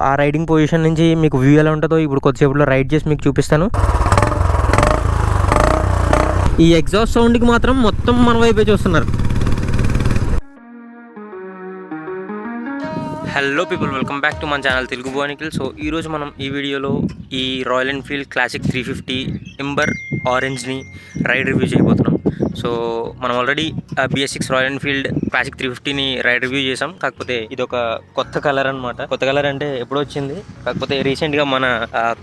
ఆ riding position నుంచి మీకు వ్యూ ఎలా ఉంటుందో ఇప్పుడు కొద్దిసేపులో రైడ్ చేసి మీకు చూపిస్తాను. ఈ ఎగ్జాస్ట్ సౌండ్కి మాత్రం మొత్తం మన వైపే చూస్తున్నారు. Hello people, welcome back to మన channel Telugu boy Nikhil. So ఈరోజు మనం ఈ వీడియోలో ఈ రాయల్ ఎన్ఫీల్డ్ క్లాసిక్ 350 ఎంబర్ ఆరెంజ్ని రైడ్ రివ్యూ చేయబోతున్నాం. సో మనం already BS6 Royal Enfield Classic 350ని రైడ్ రివ్యూ చేసాం. కాకపోతే ఇది ఒక కొత్త కలర్ అనమాట. కొత్త కలర్ అంటే ఎప్పుడు వచ్చింది, కాకపోతే రీసెంట్గా మన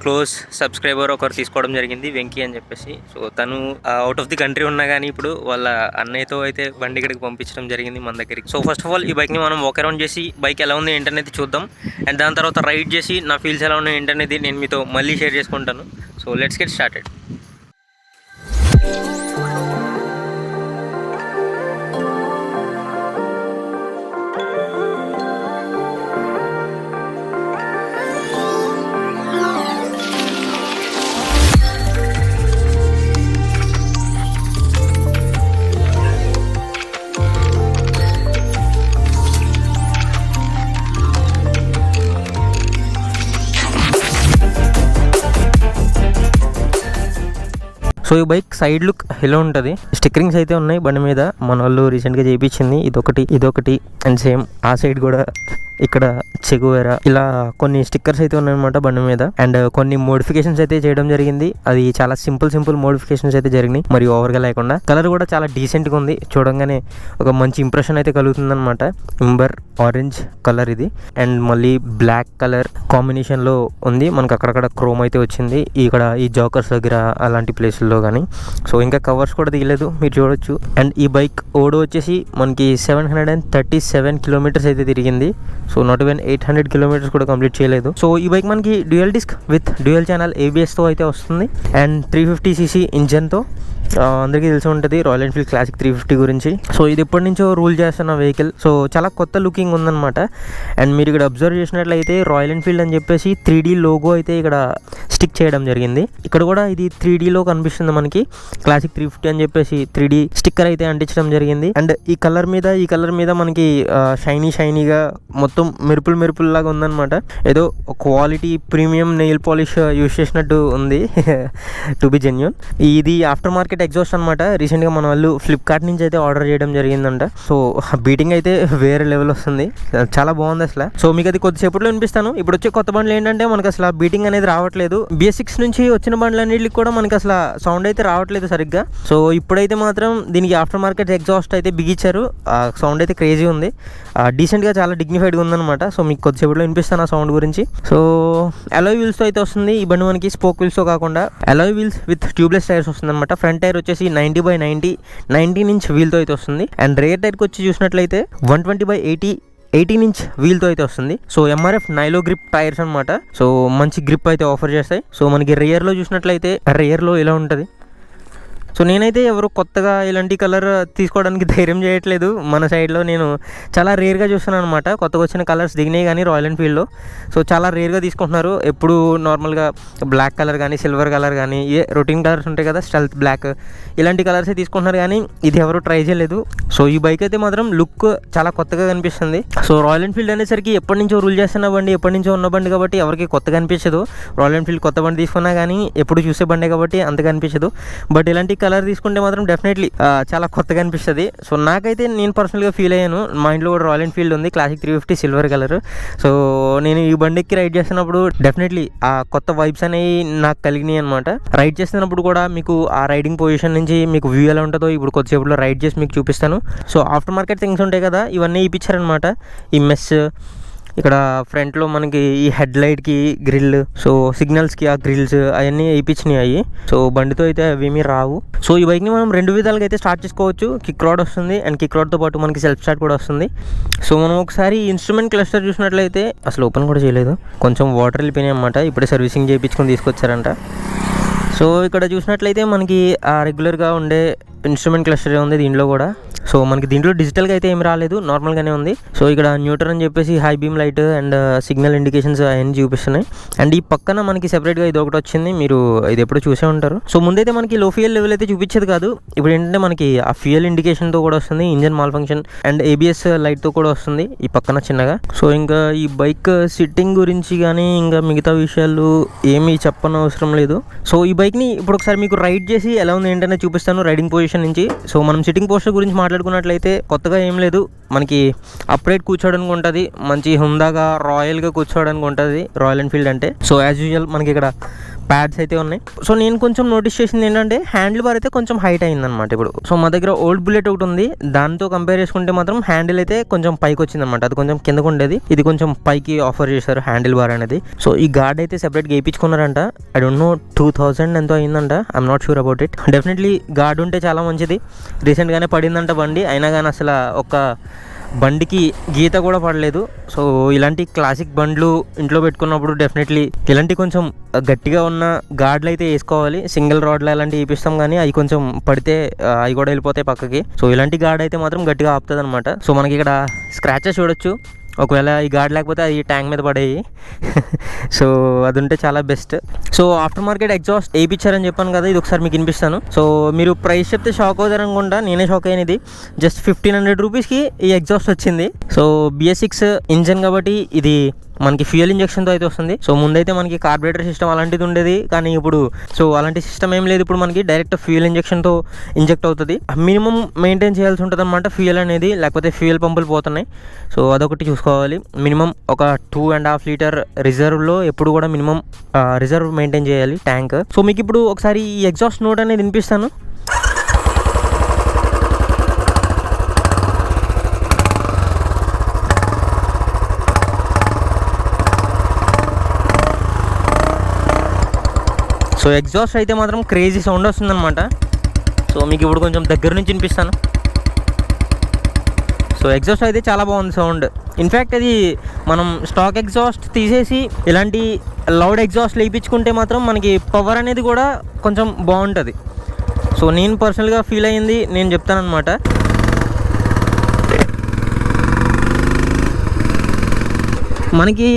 క్లోజ్ సబ్స్క్రైబర్ ఒకరు తీసుకోవడం జరిగింది, వెంకీ అని చెప్పేసి. సో తను అవుట్ ఆఫ్ ది కంట్రీ ఉన్నా కానీ ఇప్పుడు వాళ్ళ అన్నయ్యతో అయితే బండి ఇక్కడికి పంపించడం జరిగింది మన దగ్గరికి. సో ఫస్ట్ ఆఫ్ ఆల్ ఈ బైక్ని మనం వాక్ అరౌండ్ చేసి బైక్ ఎలా ఉంది ఏంటనేది చూద్దాం. అండ్ దాని తర్వాత రైడ్ చేసి నా ఫీల్స్ ఎలా ఉన్నాయి ఏంటనేది నేను మీతో మళ్ళీ షేర్ చేసుకుంటాను. So let's get started. So ఈ బైక్ సైడ్ లుక్ ఎలా ఉంటుంది, స్టిక్కరింగ్స్ అయితే ఉన్నాయి బండి మీద, మన వాళ్ళు రీసెంట్గా చేయించింది. ఇదొకటి అండ్ సేమ్ ఆ సైడ్ కూడా ఇక్కడ చెగువేరా ఇలా కొన్ని స్టిక్కర్స్ అయితే ఉన్నాయన్నమాట బండి మీద. అండ్ కొన్ని మోడిఫికేషన్స్ అయితే చేయడం జరిగింది. అది చాలా సింపుల్ మోడిఫికేషన్స్ అయితే జరిగినాయి, మరి ఓవర్గా లేకుండా. కలర్ కూడా చాలా డీసెంట్గా ఉంది, చూడంగానే ఒక మంచి ఇంప్రెషన్ అయితే కలుగుతుంది అనమాట. ఎంబర్ ఆరెంజ్ కలర్ ఇది, అండ్ మళ్ళీ బ్లాక్ కలర్ కాంబినేషన్లో ఉంది. మనకు అక్కడక్కడ క్రోమ్ అయితే వచ్చింది ఇక్కడ ఈ జోకర్స్ దగ్గర అలాంటి ప్లేసుల్లో కానీ. సో ఇంకా కవర్స్ కూడా దిగలేదు, మీరు చూడొచ్చు. అండ్ ఈ బైక్ ఓడు వచ్చేసి మనకి 737 కిలోమీటర్స్ అయితే తిరిగింది. సో నాట్ ఈవెన్ 800 కిలోమీటర్స్ కూడా కంప్లీట్ చేయలేదు. సో ఈ బైక్ మనకి dual disc with dual channel ABSతో అయితే వస్తుంది. అండ్ 350cc ఇంజన్తో. అందరికీ తెలిసి ఉంటుంది రాయల్ ఎన్ఫీల్డ్ క్లాసిక్ 350 గురించి. సో ఇది ఎప్పటి నుంచో రూల్ చేస్తున్న వెహికల్. సో చాలా కొత్త లుకింగ్ ఉందన్నమాట. అండ్ మీరు ఇక్కడ అబ్జర్వ్ చేసినట్లయితే రాయల్ ఎన్ఫీల్డ్ అని చెప్పేసి 3D లోగో అయితే ఇక్కడ స్టిక్ చేయడం జరిగింది. ఇక్కడ కూడా ఇది 3Dలో కనిపిస్తుంది మనకి. క్లాసిక్ 350 అని చెప్పేసి 3D స్టిక్కర్ అయితే అంటించడం జరిగింది. అండ్ ఈ కలర్ మీద మనకి షైనీగా మొత్తం మెరుపులు లాగా ఉందన్నమాట. ఏదో quality premium nail polish use చేసినట్టు ఉంది టు బి జెన్యూన్. ఇది ఆఫ్టర్ మార్కెట్ ఎగ్జాస్ట్ అనమాట. రీసెంట్గా మన వాళ్ళు ఫ్లిప్కార్ట్ నుంచి అయితే ఆర్డర్ చేయడం జరిగిందంట. సో బీటింగ్ అయితే వేరే లెవెల్ వస్తుంది, చాలా బాగుంది అసలు. సో మీకు అది కొద్దిసేపట్లో వినిపిస్తాను. ఇప్పుడు వచ్చే కొత్త బండ్లు ఏంటంటే మనకి అసలు బీటింగ్ అనేది రావట్లేదు. BS6 నుంచి వచ్చిన బండ్లన్నిటికి కూడా మనకి అసలు సౌండ్ అయితే రావట్లేదు సరిగ్గా. సో ఇప్పుడైతే మాత్రం దీనికి ఆఫ్టర్ మార్కెట్ ఎగ్జాస్ట్ అయితే బిగించారు. సౌండ్ అయితే క్రేజీ ఉంది, డీసెంట్గా చాలా డిగ్నిఫైడ్గా ఉందన్నమాట. సో మీకు కొద్దిసేపట్లో వినిపిస్తాను ఆ సౌండ్ గురించి. సో అలాయ్ వీల్స్తో అయితే వస్తుంది ఈ బండి మనకి, స్పోక్ వీల్స్తో కాకుండా alloy wheels with tubeless tyres వస్తుంది అనమాట. ఫ్రంట్ టైర్ వచ్చేసి 90/90 19 ఇంచ్ వీల్తో అయితే వస్తుంది. అండ్ రేర్ టైర్కి వచ్చి చూసినట్లయితే 120/80 18 ఇంచ్ వీల్తో అయితే వస్తుంది. సో MRF నైలో గ్రిప్ టైర్స్ అనమాట. సో మంచి గ్రిప్ అయితే ఆఫర్ చేస్తాయి. సో మనకి రేయర్లో చూసినట్లయితే రేయర్లో ఎలా ఉంటుంది. సో నేనైతే ఎవరు కొత్తగా ఇలాంటి కలర్ తీసుకోవడానికి ధైర్యం చేయట్లేదు. మన సైడ్లో నేను చాలా రేర్గా చూస్తున్నాను అనమాట. కొత్తగా వచ్చిన కలర్స్ దిగినాయి కానీ రాయల్ ఎన్ఫీల్డ్లో. సో చాలా రేర్గా తీసుకుంటున్నారు. ఎప్పుడు నార్మల్గా బ్లాక్ కలర్ కానీ సిల్వర్ కలర్ కానీ ఏ రొటీన్ కలర్స్ ఉంటాయి కదా, స్టెల్త్ బ్లాక్, ఇలాంటి కలర్సే తీసుకుంటున్నారు కానీ ఇది ఎవరు ట్రై చేయలేదు. సో ఈ బైక్ అయితే మాత్రం లుక్ చాలా కొత్తగా కనిపిస్తుంది. సో రాయల్ ఎన్ఫీల్డ్ అనేసరికి ఎప్పటి నుంచో రూల్ చేస్తున్న బండి, ఎప్పటి నుంచో ఉన్న బండి కాబట్టి ఎవరికి కొత్తగా అనిపించదు. రాయల్ ఎన్ఫీల్డ్ కొత్త బండి తీసుకున్నా కానీ ఎప్పుడు చూసే బండే కాబట్టి అంతగా అనిపించదు. బట్ ఇలాంటి కలర్ తీసుకుంటే మాత్రం డెఫినెట్లీ చాలా కొత్తగా అనిపిస్తుంది. సో నాకైతే నేను పర్సనల్గా ఫీల్ అయ్యాను. మా ఇంట్లో కూడా రాయల్ ఎన్ఫీల్డ్ ఉంది క్లాసిక్ 350 సిల్వర్ కలర్. సో నేను ఈ బండికి రైడ్ చేస్తున్నప్పుడు డెఫినెట్లీ ఆ కొత్త వైబ్స్ అనేవి నాకు కలిగినాయి అనమాట. రైడ్ చేస్తున్నప్పుడు కూడా మీకు ఆ రైడింగ్ పొజిషన్ నుంచి మీకు వ్యూ ఎలా ఉంటుందో ఇప్పుడు కొద్దిసేపులో రైడ్ చేసి మీకు చూపిస్తాను. సో ఆఫ్టర్ మార్కెట్ థింగ్స్ ఉంటాయి కదా, ఇవన్నీ ఇప్పించారనమాట. ఈ మెస్ ఇక్కడ ఫ్రంట్లో మనకి ఈ హెడ్ లైట్కి గ్రిల్, సో సిగ్నల్స్కి ఆ గ్రిల్స్ అవన్నీ వేయించినాయి. సో బండితో అయితే అవేమీ రావు. సో ఈ బైక్ని మనం 2 విధాలుగా అయితే స్టార్ట్ చేసుకోవచ్చు. కిక్ రాడ్ వస్తుంది అండ్ కిక్ రాడ్తో పాటు మనకి సెల్ఫ్ స్టార్ట్ కూడా వస్తుంది. సో మనం ఒకసారి ఇన్స్ట్రుమెంట్ క్లస్టర్ చూసినట్లయితే అసలు ఓపెన్ కూడా చేయలేదు, కొంచెం వాటర్ వెళ్ళిపోయినాయి అన్నమాట. ఇప్పుడే సర్వీసింగ్ చేయించుకొని తీసుకొచ్చారంట. సో ఇక్కడ చూసినట్లయితే మనకి రెగ్యులర్గా ఉండే ఇన్స్ట్రుమెంట్ క్లస్టర్ ఉంది దీంట్లో కూడా. సో మనకి దీంట్లో డిజిటల్గా అయితే ఏం రాలేదు, నార్మల్గానే ఉంది. సో ఇక్కడ న్యూట్రల్ అని చెప్పేసి high beam light and signal indications అవన్నీ చూపిస్తున్నాయి. అండ్ ఈ పక్కన మనకి సెపరేట్గా ఇది ఒకటి వచ్చింది, మీరు ఇది ఎప్పుడు చూసే ఉంటారు. సో ముందైతే మనకి లో ఫ్యూయల్ లెవెల్ అయితే చూపించేది కాదు, ఇప్పుడు ఏంటంటే మనకి ఆ ఫ్యూయల్ ఇండికేషన్తో కూడా వస్తుంది, engine mall function and ABS లైట్తో కూడా వస్తుంది ఈ పక్కన చిన్నగా. సో ఇంకా ఈ బైక్ సిట్టింగ్ గురించి కానీ ఇంకా మిగతా విషయాలు ఏమీ చెప్పనవసరం లేదు. సో ఈ బైక్ని ఇప్పుడు ఒకసారి మీకు రైడ్ చేసి ఎలా ఉంది ఏంటనే చూపిస్తాను రైడింగ్ పొజిషన్ నుంచి. సో మనం సిట్టింగ్ పోస్టర్ గురించి మాట్లాడుకున్నట్లయితే కొత్తగా ఏం లేదు, మనకి అప్రైట్ కూర్చోవడానికి ఉంటుంది, మంచి హుందాగా రాయల్గా కూర్చోవడానికి ఉంటుంది రాయల్ ఎన్ఫీల్డ్ అంటే. సో యాజ్ యూజువల్ మనకి ఇక్కడ ప్యాడ్స్ అయితే ఉన్నాయి. సో నేను కొంచెం నోటీస్ చేసింది ఏంటంటే హ్యాండిల్ బార్ అయితే కొంచెం హైట్ అయిందనమాట ఇప్పుడు. సో మా దగ్గర ఓల్డ్ బుల్లెట్ ఒకటి ఉంది, దాంతో కంపేర్ చేసుకుంటే మాత్రం హ్యాండిల్ అయితే కొంచెం పైకి వచ్చిందనమాట, అది కొంచెం కిందకు ఉండేది, ఇది కొంచెం పైకి ఆఫర్ చేశారు హ్యాండిల్ బార్ అనేది. సో ఈ గార్డ్ అయితే సెపరేట్గా వేయించుకున్నారంట, ఐ డోంట్ నో 2000 ఎంతో అయిందంట, I'm not sure about it. Definitely guard ఉంటే చాలా మంచిది. రీసెంట్గానే పడిందంట బండి, అయినా కానీ అసలు ఒక బండికి గీత కూడా పడలేదు. సో ఇలాంటి క్లాసిక్ బండ్లు ఇంట్లో పెట్టుకున్నప్పుడు డెఫినెట్లీ ఇలాంటి కొంచెం గట్టిగా ఉన్న గార్డ్లు అయితే వేసుకోవాలి. సింగిల్ రాడ్లు అలాంటివి వేపిస్తాం కానీ అవి కొంచెం పడితే అవి కూడా వెళ్ళిపోతాయి పక్కకి. సో ఇలాంటి గార్డ్ అయితే మాత్రం గట్టిగా ఆపుతుంది అనమాట. సో మనకి ఇక్కడ స్క్రాచెస్ చూడొచ్చు, ఒకవేళ ఈ గార్డ్ లేకపోతే అది ట్యాంక్ మీద పడేవి. సో అది ఉంటే చాలా best. So after market exhaust వేయించారని చెప్పాను కదా, ఇది ఒకసారి మీకు వినిపిస్తాను. సో మీరు ప్రైస్ చెప్తే షాక్ అవుతారు అనుకుంటా, నేనే షాక్ అయినది. జస్ట్ 1500 రూపీస్కి ఈ ఎగ్జాస్ట్ వచ్చింది. సో BS6 ఇంజన్ కాబట్టి ఇది మనకి ఫ్యూయల్ ఇంజక్షన్తో అయితే వస్తుంది. సో ముందైతే మనకి కార్బొరేటర్ సిస్టమ్ అలాంటిది ఉండేది, కానీ ఇప్పుడు సో అలాంటి సిస్టమ్ ఏం లేదు, ఇప్పుడు మనకి డైరెక్ట్ ఫ్యూయల్ ఇంజక్షన్తో ఇంజెక్ట్ అవుతుంది. మినిమం మెయింటైన్ చేయాల్సి ఉంటుంది అనమాట ఫ్యూయల్ అనేది, లేకపోతే ఫ్యూయల్ పంపులు పోతున్నాయి. సో అదొకటి చూసుకోవాలి. మినిమం ఒక 2.5 లీటర్ రిజర్వ్లో ఎప్పుడు కూడా మినిమం రిజర్వ్ మెయింటైన్ చేయాలి ట్యాంక్. సో మీకు ఇప్పుడు ఒకసారి ఈ ఎగ్జాస్ట్ నోట్ అనేది వినిపిస్తాను. సో ఎగ్జాస్ట్ అయితే మాత్రం క్రేజీ సౌండ్ వస్తుందన్నమాట. సో మీకు ఇప్పుడు కొంచెం దగ్గర నుంచి వినిపిస్తాను. సో ఎగ్జాస్ట్ అయితే చాలా బాగుంది సౌండ్. ఇన్ఫ్యాక్ట్ అది మనం స్టాక్ ఎగ్జాస్ట్ తీసేసి ఇలాంటి లౌడ్ ఎగ్జాస్ట్ వేయించుకుంటే మాత్రం మనకి పవర్ అనేది కూడా కొంచెం బాగుంటుంది. సో నేను పర్సనల్గా ఫీల్ అయ్యింది నేను చెప్తానన్నమాట. మనకి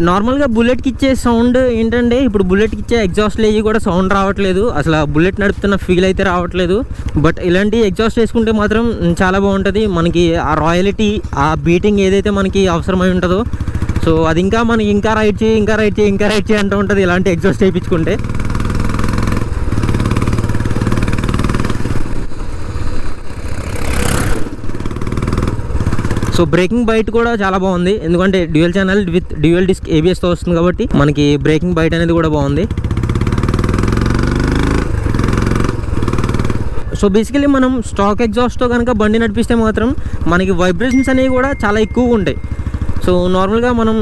నార్మల్గా బుల్లెట్కి ఇచ్చే సౌండ్ ఏంటంటే, ఇప్పుడు బుల్లెట్కి ఇచ్చే ఎగ్జాస్ట్ లేవి కూడా సౌండ్ రావట్లేదు, అసలు బుల్లెట్ నడుపుతున్న ఫీల్ అయితే రావట్లేదు. బట్ ఇలాంటి ఎగ్జాస్ట్ వేసుకుంటే మాత్రం చాలా బాగుంటుంది. మనకి ఆ రాయలిటీ, ఆ బీటింగ్ ఏదైతే మనకి అవసరమై ఉంటుందో, సో అది ఇంకా మనకి ఇంకా రైడ్ చేయి అంటూ ఉంటుంది ఇలాంటి ఎగ్జాస్ట్ వేయించుకుంటే. సో బ్రేకింగ్ బైట్ కూడా చాలా బాగుంది, ఎందుకంటే dual channel with dual disc ABSతో వస్తుంది కాబట్టి మనకి బ్రేకింగ్ బైట్ అనేది కూడా బాగుంది. సో బేసికలీ మనం స్టాక్ ఎగ్జాస్ట్తో కనుక బండి నడిపిస్తే మాత్రం మనకి వైబ్రేషన్స్ అనేవి కూడా చాలా ఎక్కువగా ఉంటాయి. సో నార్మల్గా మనం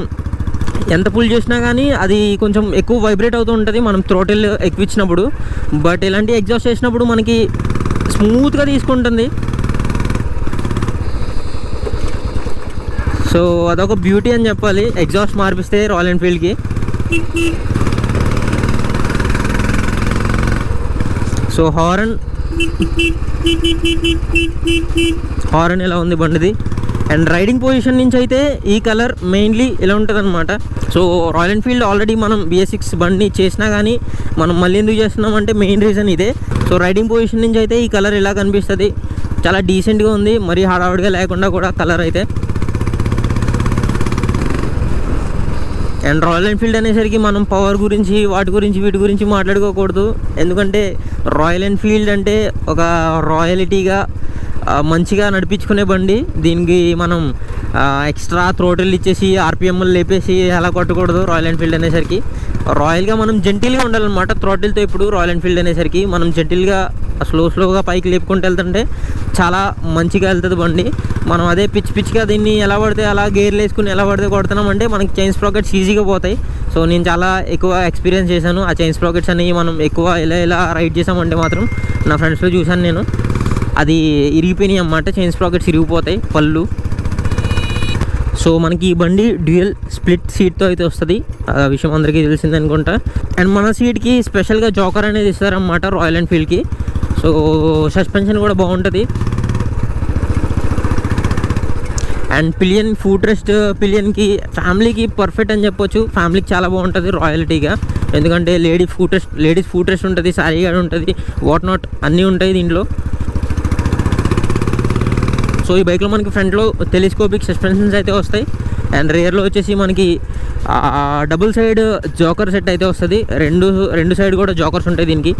ఎంత పుల్ చేసినా కానీ అది కొంచెం ఎక్కువ వైబ్రేట్ అవుతూ ఉంటుంది మనం థ్రోటిల్ ఎక్కించినప్పుడు. బట్ ఇలాంటి ఎగ్జాస్ట్ చేసినప్పుడు మనకి స్మూత్గా తీసుకుంటుంది. సో అదొక బ్యూటీ అని చెప్పాలి ఎగ్జాస్ట్ మార్పిస్తే రాయల్ ఎన్ఫీల్డ్కి. సో హారన్ ఎలా ఉంది బండిది. అండ్ రైడింగ్ పొజిషన్ నుంచి అయితే ఈ కలర్ మెయిన్లీ ఇలా ఉంటుంది అనమాట. సో రాయల్ ఎన్ఫీల్డ్ ఆల్రెడీ మనం BS6 బండి చేసినా కానీ మనం మళ్ళీ ఎందుకు చేస్తున్నామంటే మెయిన్ రీజన్ ఇదే. సో రైడింగ్ పొజిషన్ నుంచి అయితే ఈ కలర్ ఇలా కనిపిస్తుంది, చాలా డీసెంట్గా ఉంది, మరీ హడావుడిగా లేకుండా కూడా కలర్ అయితే. అండ్ రాయల్ ఎన్ఫీల్డ్ అనేసరికి మనం పవర్ గురించి వీటి గురించి మాట్లాడుకోకూడదు, ఎందుకంటే రాయల్ ఎన్ఫీల్డ్ అంటే ఒక రాయలిటీగా మంచిగా నడిపించుకునే బండి. దీనికి మనం ఎక్స్ట్రా థ్రోటిల్ ఇచ్చేసి RPMలు లేపేసి అలా కొట్టకూడదు. రాయల్ ఎన్ఫీల్డ్ అనేసరికి రాయల్గా మనం జెంటిల్గా ఉండాలన్నమాట. థ్రోటిల్తో ఇప్పుడు రాయల్ ఎన్ఫీల్డ్ అనేసరికి మనం జెంటిల్గా స్లోగా పైకి లేపుకుంటూ వెళ్తుంటే చాలా మంచిగా వెళ్తుంది బండి. మనం అదే పిచ్చిగా దీన్ని ఎలా పడితే అలా గేర్లు వేసుకుని ఎలా పడితే కొడుతున్నామంటే మనకి చైన్ స్ప్రాకెట్స్ ఈజీగా పోతాయి. సో నేను చాలా ఎక్కువ ఎక్స్పీరియన్స్ చేశాను ఆ చైన్ స్ప్రాకెట్స్ అనేవి మనం ఎక్కువ ఇలా రైడ్ చేసామంటే మాత్రం నా ఫ్రెండ్స్లో చూశాను నేను, అది ఇరిగిపోయినాయి అన్నమాట, చైన్ స్ప్రాకెట్స్ ఇరిగిపోతాయి పళ్ళు. సో మనకి ఈ బండి డ్యూయల్ స్ప్లిట్ సీట్తో అయితే వస్తుంది, ఆ విషయం అందరికీ తెలిసింది అనుకుంటా. అండ్ మన సీట్కి స్పెషల్గా జోకర్ అనేది ఇస్తారన్నమాట రాయల్ ఎన్ఫీల్డ్కి. సో సస్పెన్షన్ కూడా బాగుంటుంది. అండ్ పిలియన్ ఫుట్ రెస్ట్ పిలియన్కి ఫ్యామిలీకి పర్ఫెక్ట్ అని చెప్పొచ్చు. ఫ్యామిలీకి చాలా బాగుంటుంది రాయల్టీగా, ఎందుకంటే లేడీస్ ఫుట్ రెస్ట్ ఉంటుంది, సారీ గార్డ్ ఉంటుంది, వాట్ నాట్ అన్నీ ఉంటాయి దీంట్లో. సో ఈ బైక్లో మనకి ఫ్రంట్లో టెలిస్కోపిక్ సస్పెన్షన్స్ అయితే వస్తాయి అండ్ రియర్లో వచ్చేసి మనకి డబుల్ సైడ్ జోకర్ సెట్ అయితే వస్తుంది. రెండు సైడ్ కూడా జోకర్స్ ఉంటాయి దీనికి.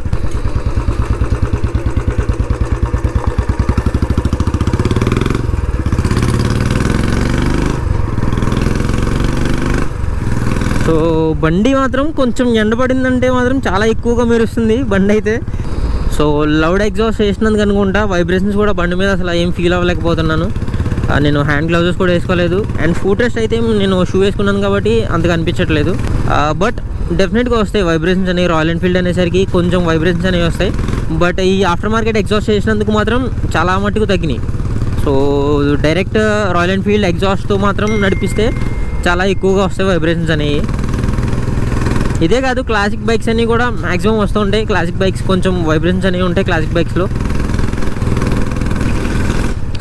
సో బండి మాత్రం కొంచెం ఎండపడిందంటే మాత్రం చాలా ఎక్కువగా మెరుస్తుంది బండి అయితే. సో లౌడ్ ఎగ్జాస్ట్ చేసినందుకు అనుకుంటా వైబ్రేషన్స్ కూడా బండి మీద అసలు ఏం ఫీల్ అవ్వలేకపోతున్నాను. నేను హ్యాండ్ గ్లౌజెస్ కూడా వేసుకోలేదు అండ్ ఫుట్ రెస్ట్ అయితే నేను షూ వేసుకున్నాను కాబట్టి అంతగా అనిపించట్లేదు. బట్ డెఫినెట్గా వస్తాయి వైబ్రేషన్స్ అనేవి. రాయల్ ఎన్ఫీల్డ్ అనేసరికి కొంచెం వైబ్రేషన్స్ అనేవి వస్తాయి. బట్ ఈ ఆఫ్టర్ మార్కెట్ ఎగ్జాస్ట్ చేసినందుకు మాత్రం చాలా మట్టుకు తగ్గినాయి. సో డైరెక్ట్ రాయల్ ఎన్ఫీల్డ్ ఎగ్జాస్ట్తో మాత్రం నడిపిస్తే చాలా ఎక్కువగా వస్తాయి వైబ్రేషన్స్ అనేవి. ఇదే కాదు, క్లాసిక్ బైక్స్ అన్నీ కూడా మ్యాక్సిమం వస్తూ ఉంటాయి. క్లాసిక్ బైక్స్ కొంచెం వైబ్రేషన్స్ అనేవి ఉంటాయి క్లాసిక్ బైక్స్లో.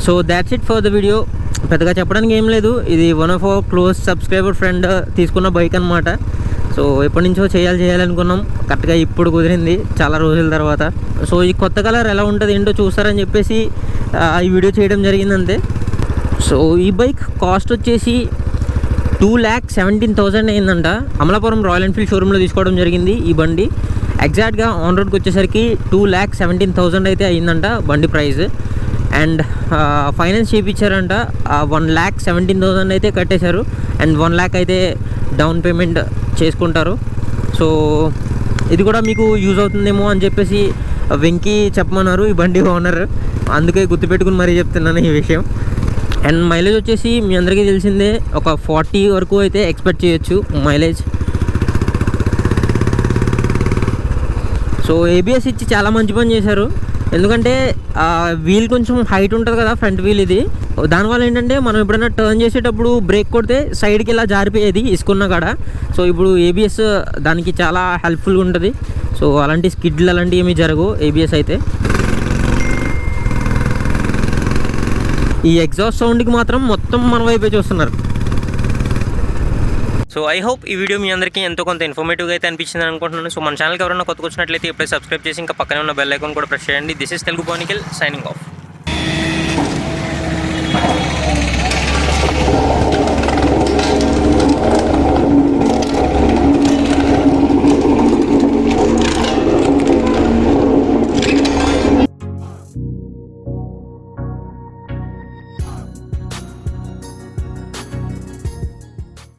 So that's it for the video. పెద్దగా చెప్పడానికి ఏం లేదు. ఇది one of our close subscriber friend తీసుకున్న బైక్ అనమాట. సో ఎప్పటి నుంచో చేయాలనుకున్నాం, కరెక్ట్గా ఇప్పుడు కుదిరింది చాలా రోజుల తర్వాత. సో ఈ కొత్త కలర్ ఎలా ఉంటుంది ఏంటో చూస్తారని చెప్పేసి ఈ వీడియో చేయడం జరిగింది అంతే. సో ఈ బైక్ కాస్ట్ వచ్చేసి 2,17,000 అయిందంట. అమలాపురం రాయల్ ఎన్ఫీల్డ్ షోరూంలో తీసుకోవడం జరిగింది ఈ బండి. ఎగ్జాక్ట్గా ఆన్ రోడ్కి వచ్చేసరికి 2,17,000 అయితే అయిందంట బండి ప్రైస్. And finance చేయించారంట. 1,17,000 అయితే కట్టేశారు అండ్ 1 lakh అయితే డౌన్ పేమెంట్ చేసుకుంటారు. సో ఇది కూడా మీకు యూజ్ అవుతుందేమో అని చెప్పేసి వెంకీ చెప్పమన్నారు ఈ బండి ఓనర్, అందుకే గుర్తుపెట్టుకుని మరీ చెప్తున్నాను ఈ విషయం. అండ్ మైలేజ్ వచ్చేసి మీ అందరికీ తెలిసిందే, ఒక 40 వరకు అయితే ఎక్స్పెక్ట్ చేయొచ్చు మైలేజ్. సో ఏబిఎస్ ఇచ్చి చాలా మంచి పని చేశారు, ఎందుకంటే వీల్ కొంచెం హైట్ ఉంటుంది కదా ఫ్రంట్ వీల్. ఇది దానివల్ల ఏంటంటే మనం ఎప్పుడైనా టర్న్ చేసేటప్పుడు బ్రేక్ కొడితే సైడ్కి ఇలా జారిపోయేది ఇసుకున్న కాడ. సో ఇప్పుడు ఏబిఎస్ దానికి చాలా హెల్ప్ఫుల్గా ఉంటుంది. సో అలాంటి స్కిడ్లు అలాంటివి ఏమీ జరగవు ఏబిఎస్ అయితే. ఈ ఎగ్జాస్ట్ సౌండ్కి మాత్రం మొత్తం మన వైపే చూస్తున్నారు. సో ఐ హోప్ ఈ వీడియో మీ అందరికీ ఎంతో కొంత ఇన్ఫర్మేటివ్గా అయితే అనిపించింది అనుకుంటున్నాను. సో మన ఛానల్కి ఎవరైనా కొత్తగా వచ్చినట్లయితే ఎప్పుడైతే సబ్స్క్రైబ్ చేసి ఇంకా పక్కనే ఉన్న బెల్ ఐకాన్ కూడా ప్రెస్ చేయండి. దిస్ ఇస్ తెలుగు బానికల్ సైనింగ్ ఆఫ్.